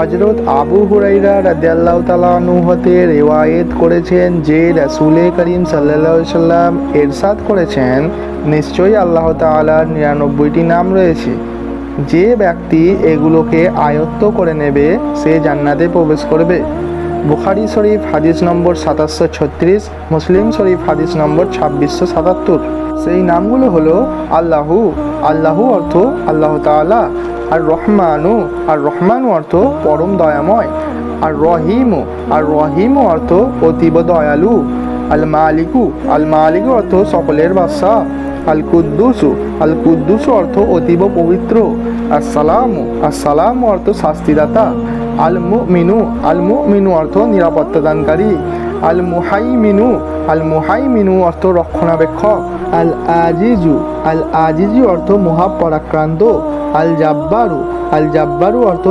হযরত আবু হুরাইরা রাদিয়াল্লাহু তাআলা আনহু হতে রিওয়ায়েত করেছেন যে রাসূল করিম সাল্লাল্লাহু আলাইহি সাল্লাম ইরশাদ করেছেন, নিশ্চয়ই আল্লাহ তাআলার 99টি নাম রয়েছে, যে ব্যক্তি এগুলোকে আয়ত্ত করে নেবে সে জান্নাতে প্রবেশ করবে। বুখারী শরীফ হাদিস নম্বর 2736, মুসলিম শরীফ হাদিস নম্বর 2677। সেই নামগুলো হলো আল্লাহু, আল্লাহু অর্থ আল্লাহ তাআলা, আর রহমানু, আর রহমানু অর্থ পরম দয়াময়, আর রহিমু, আর রহিমু অর্থ অতীব দয়ালু, আল মালিকু, আল মালিকু অর্থ সকলের বাদশা, আল কুদ্দুসু, আল কুদ্দুসু অর্থ অতীব পবিত্র, আসসালামু, আসসালামু অর্থ শাস্তিদাতা, আল মুমিনু, আল মুমিনু অর্থ নিরাপত্তাদানকারী, আল মুহাইমিনু, আল মুহাইমিনু অর্থ রক্ষণাবেক্ষক, আল আজিজু, আল আজিজু অর্থ মহাপরাক্রান্ত, আল জাব্বারু, আল জাব্বারু অর্থ